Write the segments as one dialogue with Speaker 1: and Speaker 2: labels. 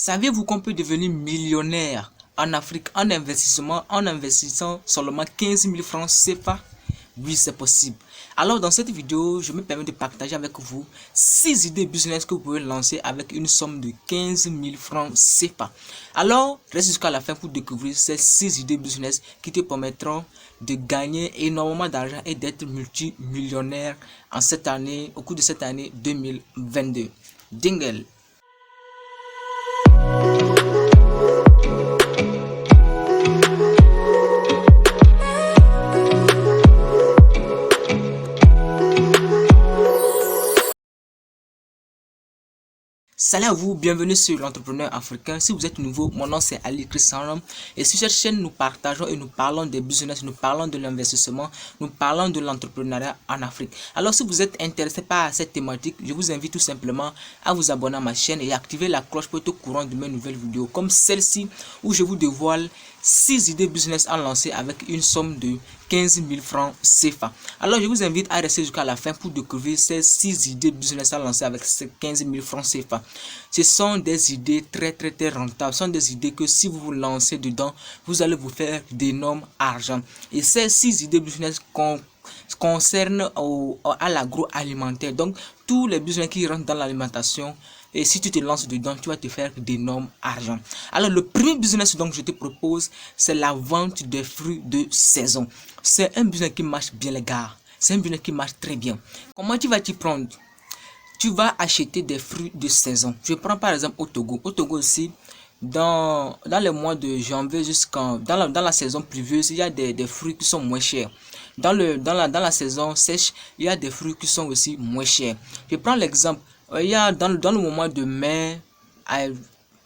Speaker 1: Savez-vous qu'on peut devenir millionnaire en Afrique en investissant seulement 15 000 francs CFA? Oui, c'est possible. Alors, dans cette vidéo, je me permets de partager avec vous 6 idées business que vous pouvez lancer avec une somme de 15 000 francs CFA. Alors, reste jusqu'à la fin pour découvrir ces 6 idées business qui te permettront de gagner énormément d'argent et d'être multimillionnaire en cette année, au cours de cette année 2022. Dingle. Salut à vous, bienvenue sur l'entrepreneur africain. Si vous êtes nouveau, mon nom c'est Ali Christian et sur cette chaîne nous partageons et nous parlons des business, nous parlons de l'investissement, nous parlons de l'entrepreneuriat en Afrique. Alors si vous êtes intéressé par cette thématique, je vous invite tout simplement à vous abonner à ma chaîne et activer la cloche pour être au courant de mes nouvelles vidéos comme celle-ci où je vous dévoile 6 idées business à lancer avec une somme de 15 000 francs CFA. Alors je vous invite à rester jusqu'à la fin pour découvrir ces 6 idées business à lancer avec ces 15 000 francs CFA. Ce sont des idées très rentables. Ce sont des idées que si vous vous lancez dedans, vous allez vous faire d'énormes argent. Et ces 6 idées business concernent à l'agroalimentaire. Donc tous les business qui rentrent dans l'alimentation. Et si tu te lances dedans, tu vas te faire d'énormes argent. Alors, le premier business donc je te propose, c'est la vente des fruits de saison. C'est un business qui marche bien, les gars. C'est un business qui marche très bien. Comment tu vas t'y prendre? Tu vas acheter des fruits de saison. Je prends par exemple au Togo. Au Togo aussi, dans les mois de janvier jusqu'en dans la saison pluvieuse, il y a des fruits qui sont moins chers. Dans la saison sèche, il y a des fruits qui sont aussi moins chers. Je prends l'exemple. Il y a dans le moment de mai,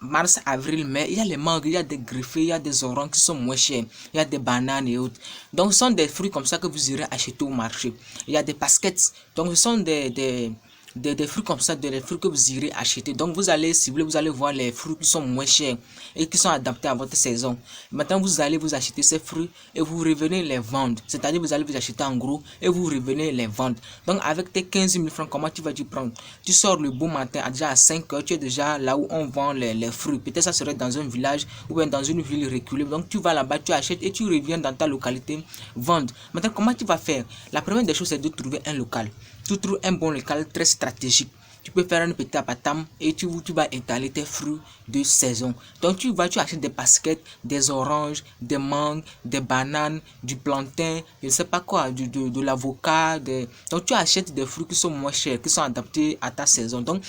Speaker 1: mars, avril, mai, il y a les mangues, il y a des greffés, il y a des oranges qui sont moins chers, il y a des bananes et autres. Donc ce sont des fruits comme ça que vous irez acheter au marché. Il y a des baskets, donc ce sont des fruits comme ça, des fruits que vous irez acheter. Donc vous allez cibler, vous allez voir les fruits qui sont moins chers et qui sont adaptés à votre saison. Maintenant vous allez vous acheter ces fruits et vous revenez les vendre. C'est-à-dire vous allez vous acheter en gros et vous revenez les vendre. Donc avec tes 15 000 francs, comment tu vas t'y prendre? Tu sors le beau matin, déjà à 5 h, tu es déjà là où on vend les fruits. Peut-être ça serait dans un village ou bien dans une ville reculée. Donc tu vas là-bas, tu achètes et tu reviens dans ta localité vendre. Maintenant comment tu vas faire? La première des choses c'est de trouver un local. Tu trouves un bon local très stratégique. Tu peux faire un petit apatam et tu vas étaler tes fruits de saison. Donc tu achètes des baskets, des oranges, des mangues, des bananes, du plantain, je ne sais pas quoi, de l'avocat. Donc tu achètes des fruits qui sont moins chers, qui sont adaptés à ta saison. Donc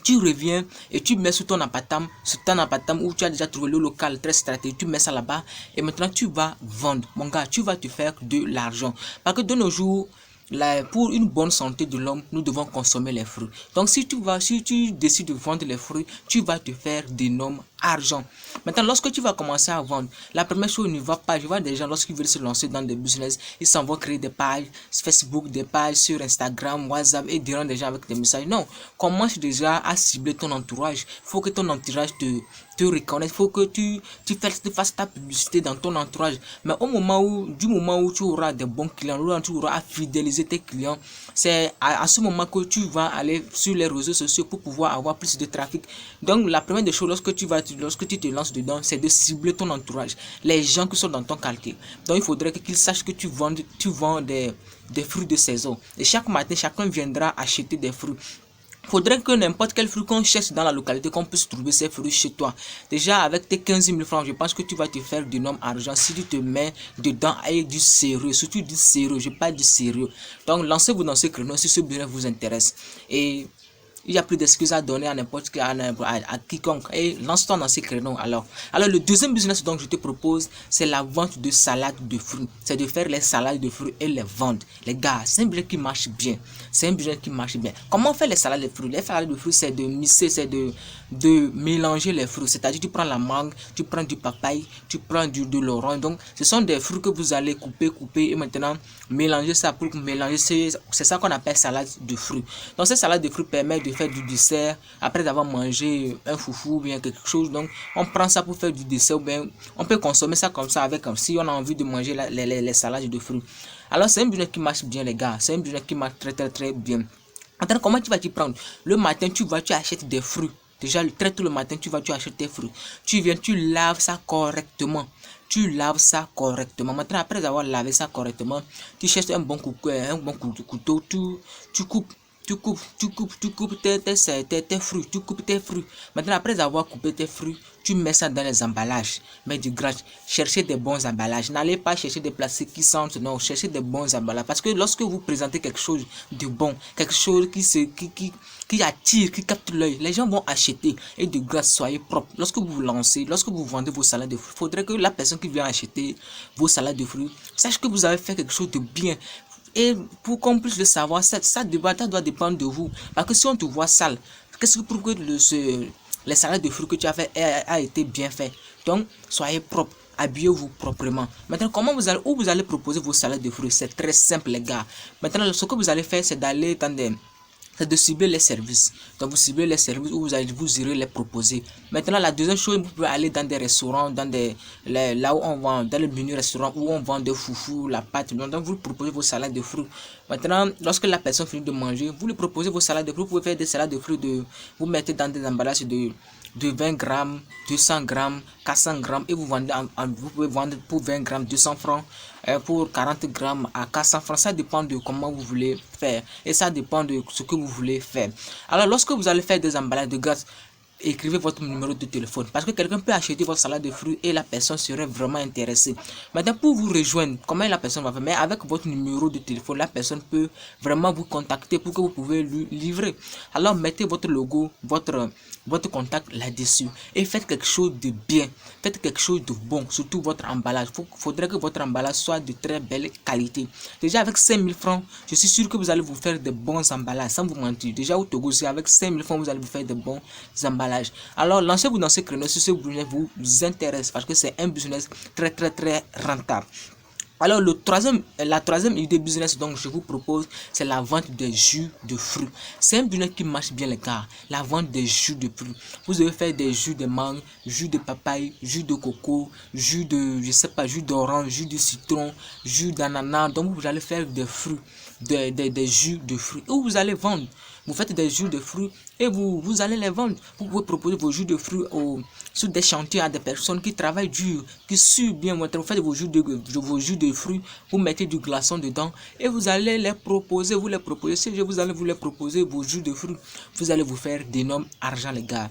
Speaker 1: tu reviens et tu mets sur ton apatam où tu as déjà trouvé le local très stratégique, tu mets ça là-bas et maintenant tu vas vendre. Mon gars, tu vas te faire de l'argent. Parce que de nos jours, pour une bonne santé de l'homme, nous devons consommer les fruits. Donc si tu décides de vendre les fruits, tu vas te faire d'énormes argent. Maintenant, lorsque tu vas commencer à vendre, la première chose ne va pas. Je vois des gens, lorsqu'ils veulent se lancer dans des business, ils s'en vont créer des pages Facebook, des pages sur Instagram, WhatsApp et diront des gens avec des messages. Non, commence déjà à cibler ton entourage. Il faut que ton entourage te reconnaisse. Il faut que tu fasses ta publicité dans ton entourage. Mais du moment où tu auras des bons clients, où tu auras à fidéliser tes clients, c'est à ce moment que tu vas aller sur les réseaux sociaux pour pouvoir avoir plus de trafic. Donc la première des choses lorsque tu te lances dedans, c'est de cibler ton entourage, les gens qui sont dans ton quartier. Donc il faudrait qu'ils sachent que tu vends des fruits de saison. Et chaque matin, chacun viendra acheter des fruits. Il faudrait que n'importe quel fruit qu'on cherche dans la localité, qu'on puisse trouver ces fruits chez toi. Déjà, avec tes 15 000 francs, je pense que tu vas te faire d'énormes argent si tu te mets dedans avec du sérieux. Surtout du sérieux, je parle du sérieux. Donc, lancez-vous dans ce créneau si ce business vous intéresse. Et il n'y a plus d'excuses à donner à n'importe qui, à quiconque. Et lance-toi dans ces créneaux alors. Alors, le deuxième business donc je te propose, c'est la vente de salades de fruits. C'est de faire les salades de fruits et les vendre. Les gars, c'est un business qui marche bien. C'est un business qui marche bien. Comment faire les salades de fruits? Les salades de fruits, c'est de mixer, c'est de mélanger les fruits. C'est-à-dire, tu prends la mangue, tu prends du papaye, tu prends de l'orange. Donc, ce sont des fruits que vous allez couper et maintenant mélanger ça pour mélanger. C'est ça qu'on appelle salade de fruits. Donc, cette salade de fruits permet de faire du dessert après avoir mangé un foufou ou bien quelque chose. Donc on prend ça pour faire du dessert ou bien on peut consommer ça comme ça avec si on a envie de manger les salades de fruits. Alors c'est un business qui marche bien les gars, c'est un business qui marche très bien. Attends, comment tu vas t'y prendre? Le matin tu achètes des fruits Déjà, très tôt le matin, tu achètes tes fruits. Tu viens, tu laves ça correctement. Tu laves ça correctement. Maintenant, après avoir lavé ça correctement, tu cherches un bon couteau, tu coupes. Tu coupes tes fruits, tu coupes tes fruits. Maintenant, après avoir coupé tes fruits, tu mets ça dans les emballages. Mais du grâce, cherchez des bons emballages. N'allez pas chercher des plastiques qui sentent, non, cherchez des bons emballages. Parce que lorsque vous présentez quelque chose de bon, quelque chose qui attire, qui capte l'œil, les gens vont acheter. Et de grâce, soyez propre. Lorsque vous vous lancez, lorsque vous vendez vos salades de fruits, il faudrait que la personne qui vient acheter vos salades de fruits sache que vous avez fait quelque chose de bien. Et pour qu'on puisse le savoir, ça doit dépendre de vous. Parce que si on te voit sale, qu'est-ce qui prouve que les salades de fruits que tu as fait a été bien fait? Donc, soyez propre. Habillez-vous proprement. Maintenant, où vous allez proposer vos salades de fruits? C'est très simple, les gars. Maintenant, ce que vous allez faire, c'est d'aller dans c'est de cibler les services. Donc vous ciblez les services où vous irez les proposer. Maintenant, la deuxième chose, vous pouvez aller dans des restaurants, là où on vend, dans le menu restaurant où on vend des foufous, la pâte. Donc vous proposez vos salades de fruits. Maintenant, lorsque la personne finit de manger, vous lui proposez vos salades de fruits. Vous pouvez faire des salades de fruits, vous mettez dans des emballages de 20 grammes, 200 grammes, 400 grammes et vous vendez vous pouvez vendre pour 20 grammes 200 francs, pour 40 grammes à 400 francs. Ça dépend de comment vous voulez faire et ça dépend de ce que vous voulez faire. Alors lorsque vous allez faire des emballages de gaz, écrivez votre numéro de téléphone parce que quelqu'un peut acheter votre salade de fruits et la personne serait vraiment intéressée. Maintenant, pour vous rejoindre, comment la personne va faire? Mais avec votre numéro de téléphone, la personne peut vraiment vous contacter pour que vous pouvez lui livrer. Alors mettez votre logo, votre contact là-dessus et faites quelque chose de bien, faites quelque chose de bon, surtout votre emballage. Faudrait que votre emballage soit de très belle qualité. Déjà avec 5000 francs, je suis sûr que vous allez vous faire de bons emballages, sans vous mentir. Déjà au Togo, avec 5000 francs, vous allez vous faire de bons emballages. Alors lancez-vous dans ce créneau si ce business vous intéresse parce que c'est un business très rentable. Alors la troisième idée business donc je vous propose, c'est la vente des jus de fruits. C'est un business qui marche bien les gars, la vente des jus de fruits. Vous devez faire des jus de mangue, jus de papaye, jus de coco, jus de, je sais pas, jus d'orange, jus de citron, jus d'ananas. Donc vous allez faire des fruits, des jus de fruits où vous allez vendre. Vous faites des jus de fruits et vous allez les vendre. Vous pouvez proposer vos jus de fruits sur des chantiers à des personnes qui travaillent dur, qui suent bien. Vous faites vos jus de fruits, vous mettez du glaçon dedans et vous allez les proposer. Si vous allez vous les proposer, vos jus de fruits, vous allez vous faire d'énormes argent les gars.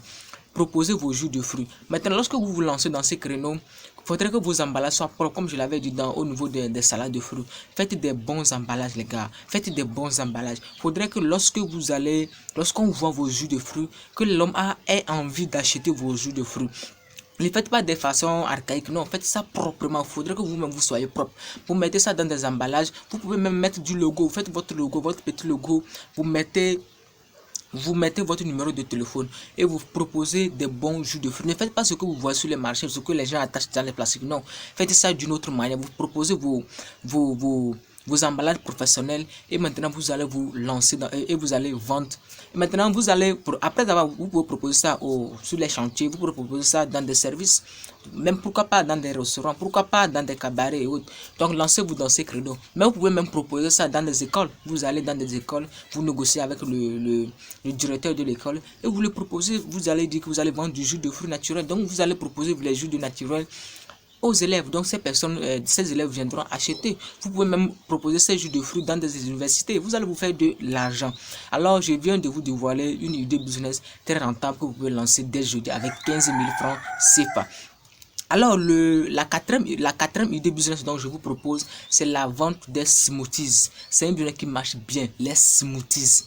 Speaker 1: Proposez vos jus de fruits. Maintenant, lorsque vous vous lancez dans ces créneaux, il faudrait que vos emballages soient propres, comme je l'avais dit au niveau des salades de fruits. Faites des bons emballages, les gars. Faites des bons emballages. Il faudrait que lorsqu'on voit vos jus de fruits, que l'homme ait envie d'acheter vos jus de fruits. Ne faites pas de façon archaïque, non, faites ça proprement. Il faudrait que vous-même vous soyez propre. Vous mettez ça dans des emballages. Vous pouvez même mettre du logo. Vous faites votre logo, votre petit logo. Vous mettez votre numéro de téléphone et vous proposez des bons jus de fruits. Ne faites pas ce que vous voyez sur les marchés, ce que les gens attachent dans les plastiques. Non, faites ça d'une autre manière. Vous proposez vos emballages professionnels et maintenant vous allez vous lancer et vous allez vendre. Et maintenant après avoir, vous pouvez proposer ça sur les chantiers, vous pouvez proposer ça dans des services, même pourquoi pas dans des restaurants, pourquoi pas dans des cabarets et autres. Donc lancez-vous dans ces créneaux. Mais vous pouvez même proposer ça dans des écoles. Vous allez dans des écoles, vous négociez avec le directeur de l'école et vous le proposez. Vous allez dire que vous allez vendre du jus de fruits naturels. Donc vous allez proposer les jus de naturels aux élèves. Donc ces élèves viendront acheter. Vous pouvez même proposer ces jus de fruits dans des universités. Vous allez vous faire de l'argent. Alors je viens de vous dévoiler une idée business très rentable que vous pouvez lancer dès jeudi avec 15 000 francs CFA. Alors la quatrième idée business dont je vous propose, c'est la vente des smoothies. C'est un business qui marche bien, les smoothies.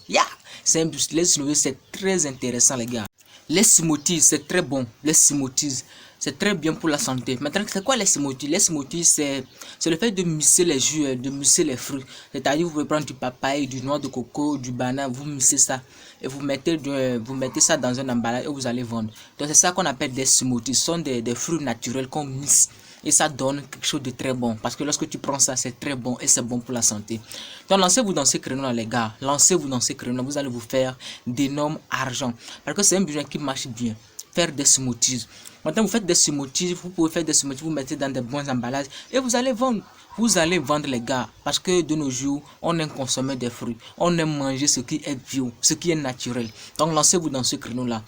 Speaker 1: C'est un business, les smoothies c'est très intéressant les gars. Les smoothies c'est très bon, les smoothies c'est très bien pour la santé. Maintenant, c'est quoi les smoothies? Les smoothies, c'est le fait de mixer les jus, de mixer les fruits. C'est-à-dire, vous pouvez prendre du papaye, du noix de coco, du banane, vous mixez ça. Et vous mettez ça dans un emballage et vous allez vendre. Donc, c'est ça qu'on appelle des smoothies. Ce sont des fruits naturels qu'on mixe. Et ça donne quelque chose de très bon. Parce que lorsque tu prends ça, c'est très bon et c'est bon pour la santé. Donc, lancez-vous dans ces créneaux-là, les gars. Lancez-vous dans ces créneaux. Vous allez vous faire d'énormes argent. Parce que c'est un business qui marche bien. Faire des smoothies. Maintenant, vous faites des smoothies, vous pouvez faire des smoothies, vous mettez dans des bons emballages et vous allez vendre. Vous allez vendre les gars, parce que de nos jours, on aime consommer des fruits, on aime manger ce qui est bio, ce qui est naturel. Donc lancez-vous dans ce créneau-là.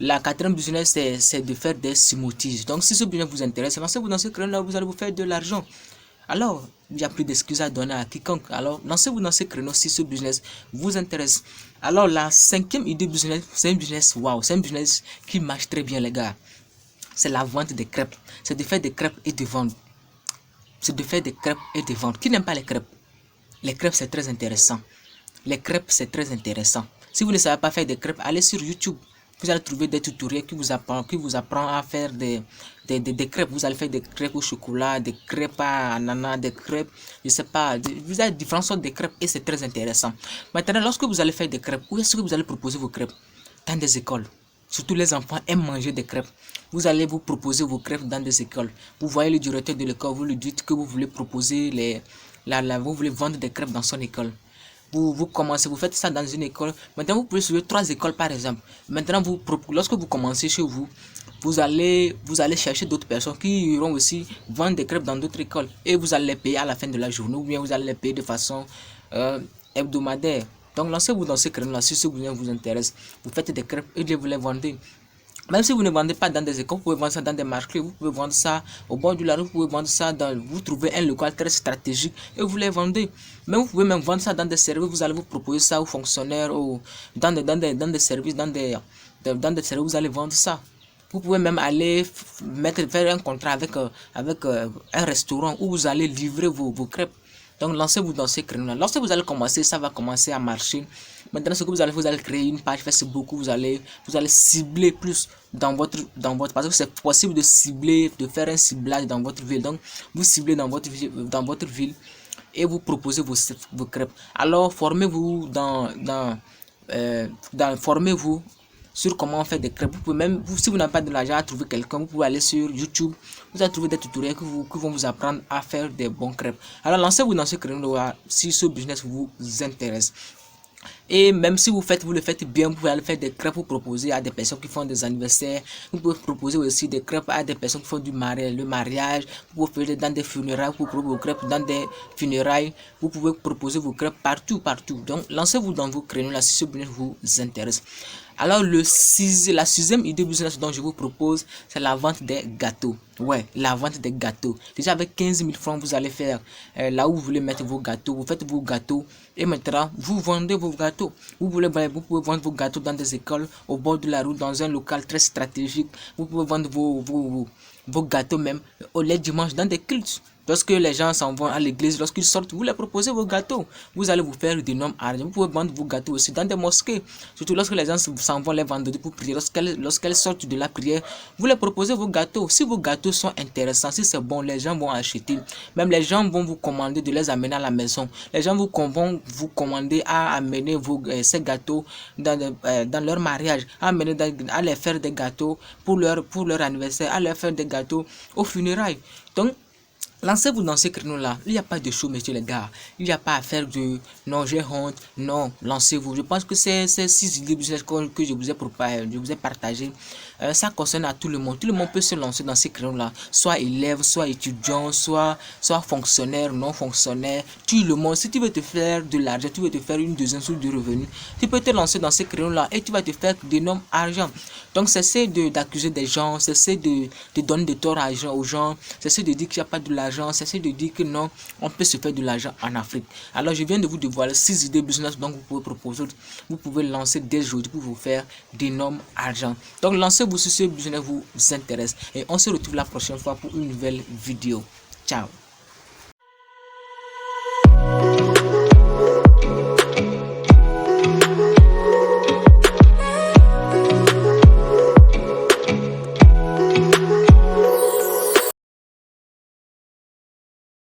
Speaker 1: La quatrième business, c'est de faire des smoothies. Donc, si ce business vous intéresse, lancez-vous dans ce créneau-là, vous allez vous faire de l'argent. Alors, il n'y a plus d'excuses à donner à quiconque. Alors, lancez-vous dans ce créneau si ce business vous intéresse. Alors, la cinquième idée business, c'est un business wow, c'est un business qui marche très bien, les gars. C'est la vente des crêpes. C'est de faire des crêpes et de vendre. C'est de faire des crêpes et de vendre. Qui n'aime pas les crêpes? Les crêpes, c'est très intéressant. Les crêpes, c'est très intéressant. Si vous ne savez pas faire des crêpes, allez sur YouTube. Vous allez trouver des tutoriels qui vous apprend à faire des crêpes. Vous allez faire des crêpes au chocolat, des crêpes à ananas, des crêpes, je sais pas. Vous avez différentes sortes de crêpes et c'est très intéressant. Maintenant, lorsque vous allez faire des crêpes, où est-ce que vous allez proposer vos crêpes? Dans des écoles. Surtout les enfants aiment manger des crêpes. Vous allez vous proposer vos crêpes dans des écoles. Vous voyez le directeur de l'école, vous lui dites que vous voulez proposer vous voulez vendre des crêpes dans son école. Vous commencez, vous faites ça dans une école. Maintenant, vous pouvez suivre 3 écoles par exemple. Maintenant, lorsque vous commencez chez vous, vous allez chercher d'autres personnes qui iront aussi vendre des crêpes dans d'autres écoles. Et vous allez les payer à la fin de la journée ou bien vous allez les payer de façon hebdomadaire. Donc, lancez-vous dans ce créneau-là si ce business vous intéresse. Vous faites des crêpes et vous les vendez. Même si vous ne vendez pas dans des écoles, vous pouvez vendre ça dans des marchés, vous pouvez vendre ça au bord du lac, vous pouvez vendre ça vous trouvez un local très stratégique et vous les vendez. Mais vous pouvez même vendre ça dans des services, vous allez vous proposer ça aux fonctionnaires, dans des services, dans des services, vous allez vendre ça. Vous pouvez même aller faire un contrat avec un restaurant où vous allez livrer vos crêpes. Donc, lancez-vous dans ces créneaux-là. Lorsque vous allez commencer, ça va commencer à marcher. Maintenant, ce que vous allez créer une page Facebook, vous allez cibler plus dans votre, parce que c'est possible de cibler, de faire un ciblage dans votre ville. Donc, vous ciblez dans votre ville et vous proposez vos crêpes. Alors, formez-vous formez-vous sur comment faire des crêpes. Vous pouvez même, si vous n'avez pas de l'argent à trouver quelqu'un, vous pouvez aller sur YouTube. Vous allez trouver des tutoriels qui vont vous apprendre à faire des bons crêpes. Alors lancez-vous dans ce créneau si ce business vous intéresse. Et même si vous le faites bien, vous pouvez aller faire des crêpes pour proposer à des personnes qui font des anniversaires. Vous pouvez proposer aussi des crêpes à des personnes qui font le mariage. Vous pouvez faire dans des funérailles, vous pouvez proposer vos crêpes dans des funérailles. Vous pouvez proposer vos crêpes partout. Donc, lancez-vous dans vos créneaux là si ce business vous intéresse. Alors, la sixième idée business dont je vous propose, c'est la vente des gâteaux. Ouais, la vente des gâteaux. Déjà, avec 15 000 francs, vous allez faire là où vous voulez mettre vos gâteaux. Vous faites vos gâteaux et maintenant, vous vendez vos gâteaux. Vous pouvez vendre vos gâteaux dans des écoles, au bord de la route, dans un local très stratégique. Vous pouvez vendre vos gâteaux même les dimanches dans des cultes. Lorsque les gens s'en vont à l'église, lorsqu'ils sortent, vous les proposez vos gâteaux. Vous allez vous faire d'énormes argent. Vous pouvez vendre vos gâteaux aussi dans des mosquées. Surtout lorsque les gens s'en vont les vendredis pour prier. Lorsqu'elles sortent de la prière, vous les proposez vos gâteaux. Si vos gâteaux sont intéressants, si c'est bon, les gens vont acheter. Même les gens vont vous commander de les amener à la maison. Les gens vont vous commander à amener ces gâteaux dans leur mariage, à les faire des gâteaux pour leur anniversaire, à leur faire des gâteaux aux funérailles. Donc, lancez-vous dans ce créneau-là. Il n'y a pas de show, messieurs les gars. Il n'y a pas à faire de non, j'ai honte. Non, lancez-vous. Je pense que ces 6 idées business que je vous ai partagé, ça concerne à tout le monde. Tout le monde peut se lancer dans ces créneaux-là. Soit élève, soit étudiant, soit fonctionnaire, non fonctionnaire. Tout le monde. Si tu veux te faire de l'argent, tu veux te faire une deuxième source de revenus, tu peux te lancer dans ces créneaux-là et tu vas te faire d'énormes argent. Donc, cessez d'accuser des gens, cessez de donner de tort aux gens, cessez de dire qu'il n'y a pas de l'argent, cessez de dire que non, on peut se faire de l'argent en Afrique. Alors, je viens de vous dévoiler 6 idées business donc vous pouvez proposer, vous pouvez lancer dès aujourd'hui pour vous faire d'énormes argent. Donc, lancez-vous si ce business vous intéresse et on se retrouve la prochaine fois pour une nouvelle vidéo. Ciao.